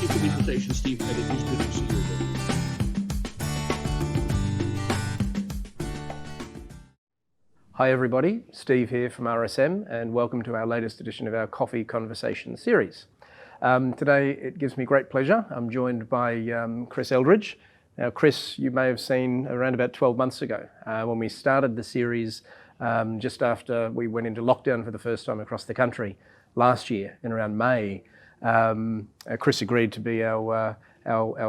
you for the invitation, Steve. And it is good to see you again. Hi everybody, Steve here from RSM, and welcome to our latest edition of our Coffee Conversation series. Today it gives me great pleasure. I'm joined by Chris Eldridge. Now Chris, you may have seen around about 12 months ago when we started the series just after we went into lockdown for the first time across the country last year in around May. Chris agreed to be our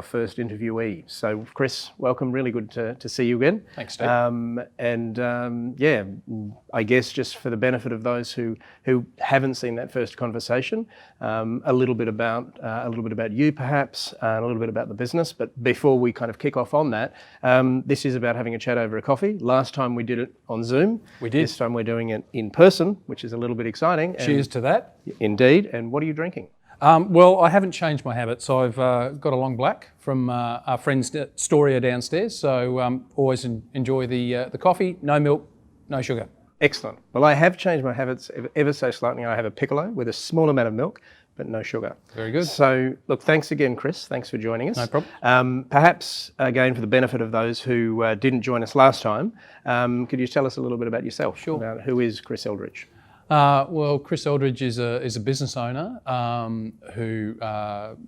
first interviewee. So Chris, welcome, really good to see you again. Thanks, Steve. I guess just for the benefit of those who haven't seen that first conversation, a little bit about you perhaps, and a little bit about the business. But before we kind of kick off on that, this is about having a chat over a coffee. Last time we did it on Zoom. We did. This time we're doing it in person, which is a little bit exciting. Cheers to that. Indeed. And what are you drinking? Well, I haven't changed my habits. I've got a long black from our friends Storia downstairs, so always enjoy the coffee. No milk, no sugar. Excellent. Well, I have changed my habits ever so slightly. I have a piccolo with a small amount of milk, but no sugar. Very good. So, look, thanks again, Chris. Thanks for joining us. No problem. Perhaps, again, for the benefit of those who didn't join us last time, could you tell us a little bit about yourself? Sure. About who is Chris Eldridge? Well, Chris Eldridge is a business owner who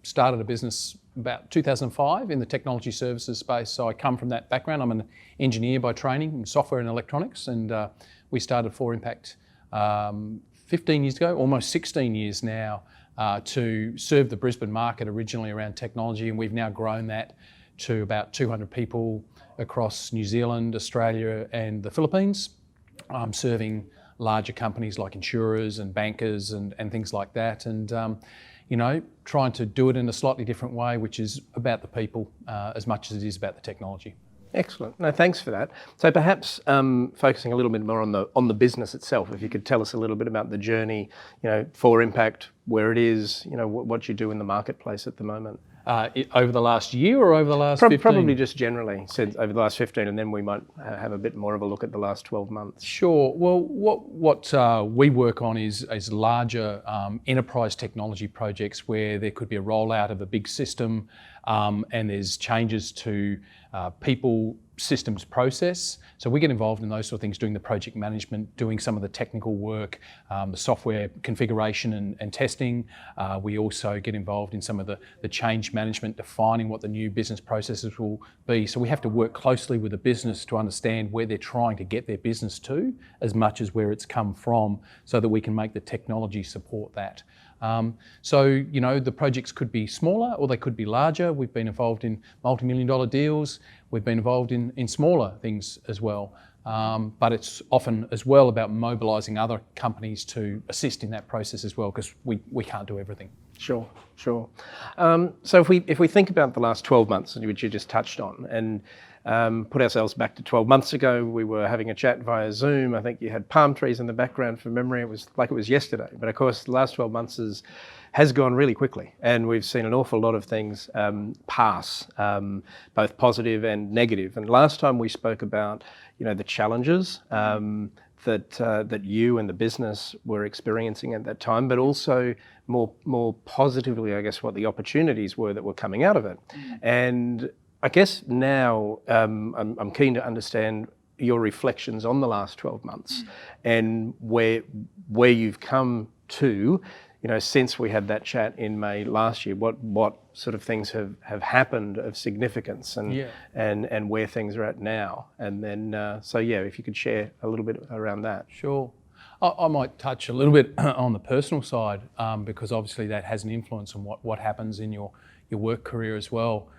started a business about 2005 in the technology services space. So I come from that background. I'm an engineer by training in software and electronics, and we started 4Impact 15 years ago, almost 16 years now, to serve the Brisbane market originally around technology, and we've now grown that to about 200 people across New Zealand, Australia and the Philippines, serving larger companies like insurers and bankers and things like that, and trying to do it in a slightly different way, which is about the people as much as it is about the technology. Excellent. No, thanks for that. So perhaps focusing a little bit more on the business itself, if you could tell us a little bit about the journey, 4Impact, where it is, what you do in the marketplace at the moment. Over the last year or over the last 15? Probably just generally, said over the last 15, and then we might have a bit more of a look at the last 12 months. Sure. Well, what we work on is larger enterprise technology projects where there could be a rollout of a big system and there's changes to people, systems, process. So we get involved in those sort of things, doing the project management, doing some of the technical work, the software configuration and testing. We also get involved in some of the change management, defining what the new business processes will be. So we have to work closely with the business to understand where they're trying to get their business to, as much as where it's come from, so that we can make the technology support that. The projects could be smaller or they could be larger. We've been involved in multi-million-dollar deals. We've been involved in smaller things as well. But it's often as well about mobilising other companies to assist in that process as well, because we can't do everything. Sure. So if we think about the last 12 months, which you just touched on, and put ourselves back to 12 months ago, we were having a chat via Zoom. I think you had palm trees in the background from memory. It was like it was yesterday. But of course, the last 12 months has gone really quickly, and we've seen an awful lot of things pass, both positive and negative. And last time we spoke about, the challenges that you and the business were experiencing at that time, but also more positively, I guess, what the opportunities were that were coming out of it. And I guess now I'm keen to understand your reflections on the last 12 months and where you've come to, since we had that chat in May last year. What sort of things have happened of significance and where things are at now. And then, if you could share a little bit around that. Sure. I might touch a little bit on the personal side because obviously that has an influence on what happens in your work career as well.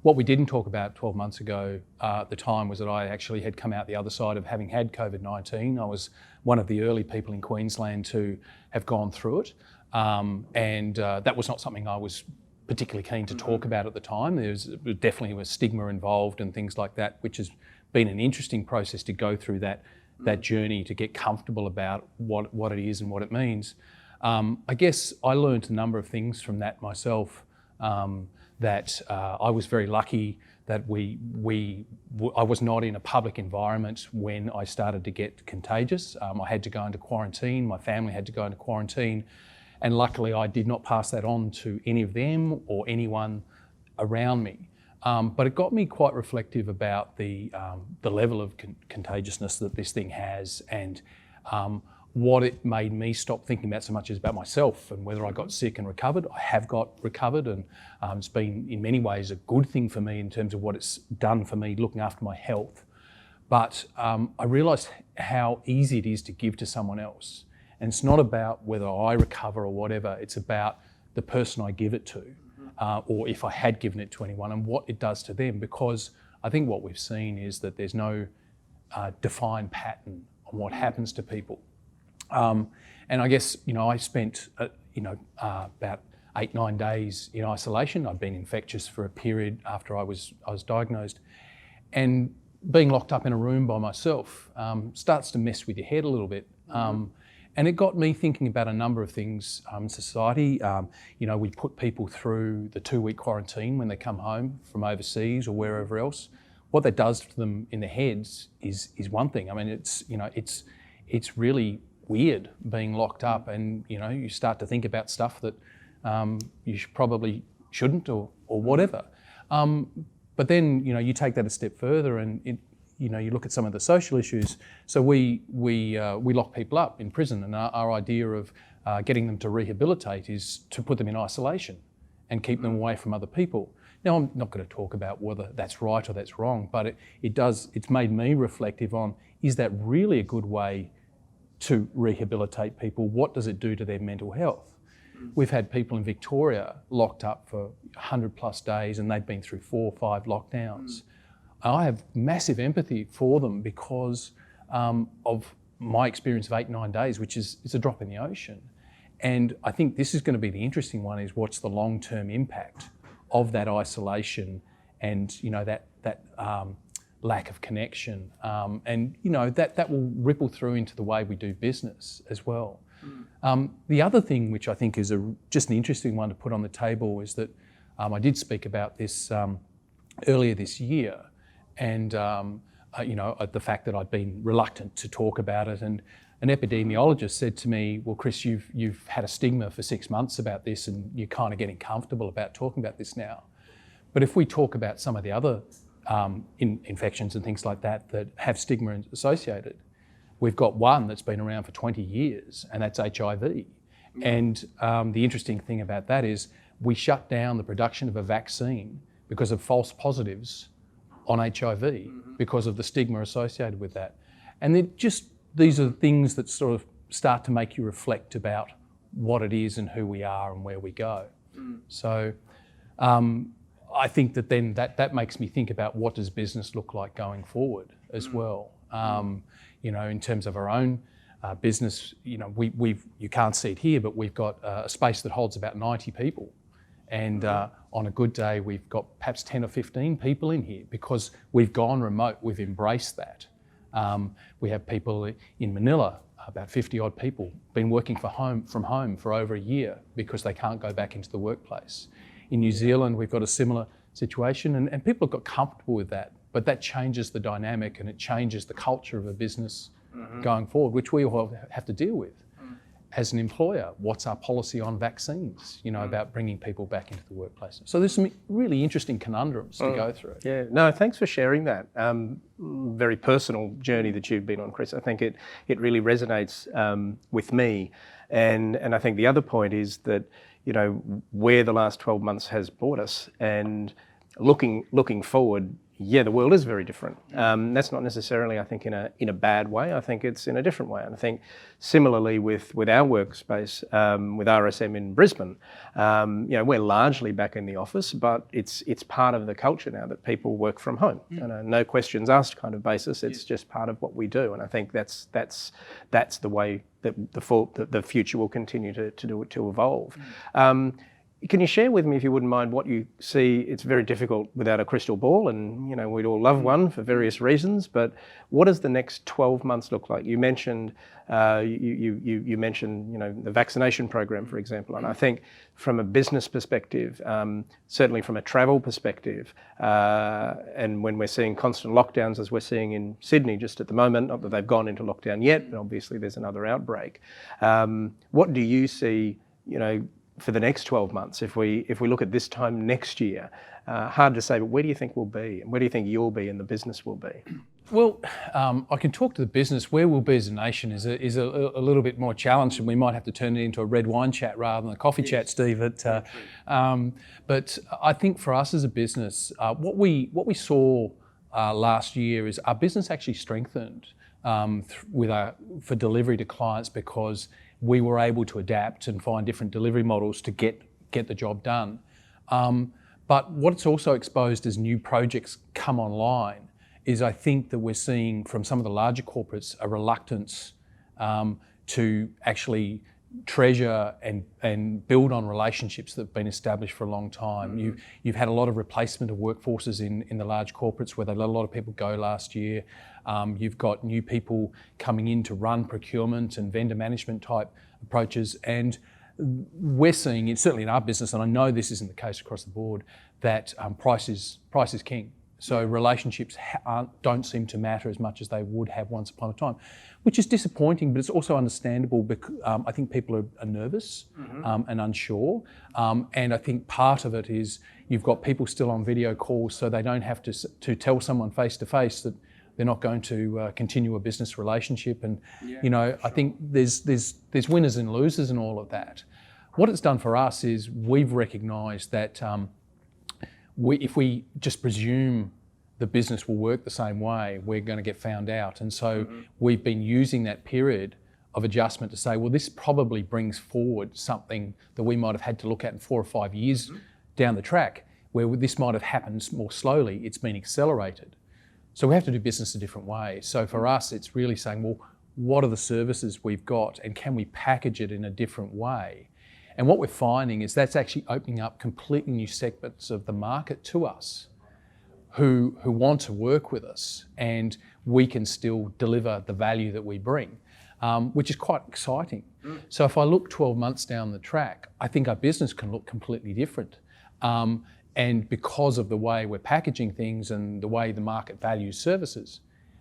What we didn't talk about 12 months ago at the time was that I actually had come out the other side of having had COVID-19. I was one of the early people in Queensland to have gone through it. That was not something I was particularly keen to talk about at the time. There was definitely a stigma involved and things like that, which has been an interesting process to go through that journey to get comfortable about what it is and what it means. I guess I learned a number of things from that myself. That I was very lucky that I was not in a public environment when I started to get contagious. I had to go into quarantine. My family had to go into quarantine. And luckily I did not pass that on to any of them or anyone around me. But it got me quite reflective about the level of contagiousness that this thing has, and what it made me stop thinking about so much as about myself and whether I got sick and recovered. I have got recovered, and it's been in many ways a good thing for me in terms of what it's done for me looking after my health. But I realised how easy it is to give to someone else. And it's not about whether I recover or whatever, it's about the person I give it to, or if I had given it to anyone, and what it does to them. Because I think what we've seen is that there's no defined pattern on what happens to people. And I guess, I spent, about 8-9 days in isolation. I'd been infectious for a period after I was diagnosed. And being locked up in a room by myself starts to mess with your head a little bit. And it got me thinking about a number of things in society. We put people through the 2-week quarantine when they come home from overseas or wherever else. What that does to them in their heads is one thing. I mean, it's really weird being locked up, and you start to think about stuff that you probably shouldn't or whatever. But then you take that a step further, and you look at some of the social issues. So we lock people up in prison, and our idea of getting them to rehabilitate is to put them in isolation and keep them away from other people. Now, I'm not going to talk about whether that's right or that's wrong, but it's made me reflective on, is that really a good way to rehabilitate people? What does it do to their mental health? We've had people in Victoria locked up for 100+ days, and they've been through 4 or 5 lockdowns. I have massive empathy for them because of my experience of 8-9 days, which is a drop in the ocean. And I think this is going to be the interesting one, is what's the long-term impact of that isolation and that lack of connection, and that will ripple through into the way we do business as well. The other thing, which I think is just an interesting one to put on the table, is that I did speak about this earlier this year, and the fact that I'd been reluctant to talk about it, and an epidemiologist said to me, "Well, Chris, you've had a stigma for 6 months about this, and you're kind of getting comfortable about talking about this now. But if we talk about some of the other infections and things like that have stigma associated, we've got one that's been around for 20 years, and that's HIV. And the interesting thing about that is we shut down the production of a vaccine because of false positives on HIV because of the stigma associated with that. And these are things that sort of start to make you reflect about what it is and who we are and where we go. So I think that then that makes me think about, what does business look like going forward as well. In terms of our own business, you can't see it here, but we've got a space that holds about 90 people. And on a good day, we've got perhaps 10 or 15 people in here because we've gone remote, we've embraced that. We have people in Manila, about 50 odd people, been working from home for over a year because they can't go back into the workplace. In New Zealand, we've got a similar situation, and people have got comfortable with that, but that changes the dynamic and it changes the culture of a business going forward, which we all have to deal with. As an employer, what's our policy on vaccines, about bringing people back into the workplace? So there's some really interesting conundrums to go through. Yeah, no, thanks for sharing that. Very personal journey that you've been on, Chris. I think it really resonates with me. And I think the other point is that, where the last 12 months has brought us, and looking forward, the world is very different. That's not necessarily, I think, in a bad way. I think it's in a different way. And I think similarly with our workspace, with RSM in Brisbane, we're largely back in the office, but it's part of the culture now that people work from home. On a no questions asked kind of basis. It's just part of what we do. And I think that's the way that the future will continue to evolve. Can you share with me, if you wouldn't mind, what you see? It's very difficult without a crystal ball, and we'd all love one for various reasons. But what does the next 12 months look like? You mentioned you mentioned the vaccination program, for example, and I think from a business perspective, certainly from a travel perspective, and when we're seeing constant lockdowns as we're seeing in Sydney just at the moment, not that they've gone into lockdown yet, but obviously there's another outbreak. What do you see for the next 12 months, if we look at this time next year, hard to say, but where do you think we'll be? And where do you think you'll be and the business will be? Well, I can talk to the business. Where we'll be as a nation is a little bit more challenged, and we might have to turn it into a red wine chat rather than a coffee chat, Steve. But I think for us as a business, what we saw last year is our business actually strengthened for delivery to clients, because we were able to adapt and find different delivery models to get the job done. But what it's also exposed as new projects come online is, I think that we're seeing from some of the larger corporates a reluctance to actually treasure and build on relationships that have been established for a long time. Mm-hmm. You've had a lot of replacement of workforces in the large corporates, where they let a lot of people go last year. You've got new people coming in to run procurement and vendor management type approaches, and we're seeing it certainly in our business, and I know this isn't the case across the board, that price is king. So relationships don't seem to matter as much as they would have once upon a time, which is disappointing, but it's also understandable because I think people are nervous and unsure. And I think part of it is you've got people still on video calls, so they don't have to tell someone face to face that they're not going to continue a business relationship. And I think there's winners and losers in all of that. What it's done for us is we've recognised that if we just presume the business will work the same way, we're going to get found out. And so we've been using that period of adjustment to say, well, this probably brings forward something that we might have had to look at in 4 or 5 years down the track, where this might have happened more slowly. It's been accelerated. So we have to do business a different way. So for us, it's really saying, well, what are the services we've got, and can we package it in a different way? And what we're finding is that's actually opening up completely new segments of the market to us who want to work with us, and we can still deliver the value that we bring, which is quite exciting. So if I look 12 months down the track, I think our business can look completely different. And because of the way we're packaging things and the way the market values services,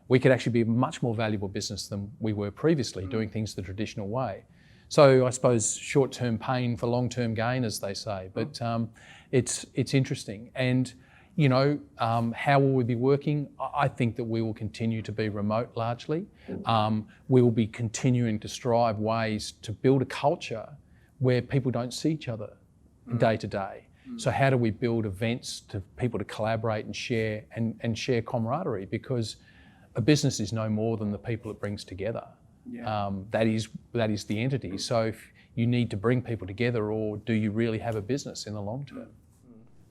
we could actually be a much more valuable business than we were previously, doing things the traditional way. So I suppose short-term pain for long-term gain, as they say, but it's interesting. And how will we be working? I think that we will continue to be remote largely. We will be continuing to strive ways to build a culture where people don't see each other day to day. So how do we build events to people to collaborate and share and share camaraderie? Because a business is no more than the people it brings together. That is the entity. So if you need to bring people together, or do you really have a business in the long term?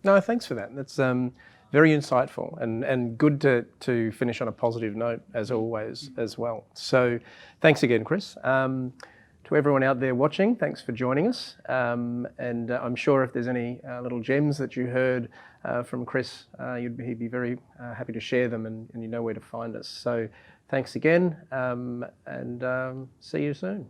No, thanks for that. That's very insightful and good to finish on a positive note, as always, as well. So thanks again, Chris. To everyone out there watching, thanks for joining us. And I'm sure if there's any little gems that you heard from Chris, he'd be very happy to share them, and you know where to find us. So thanks again, and see you soon.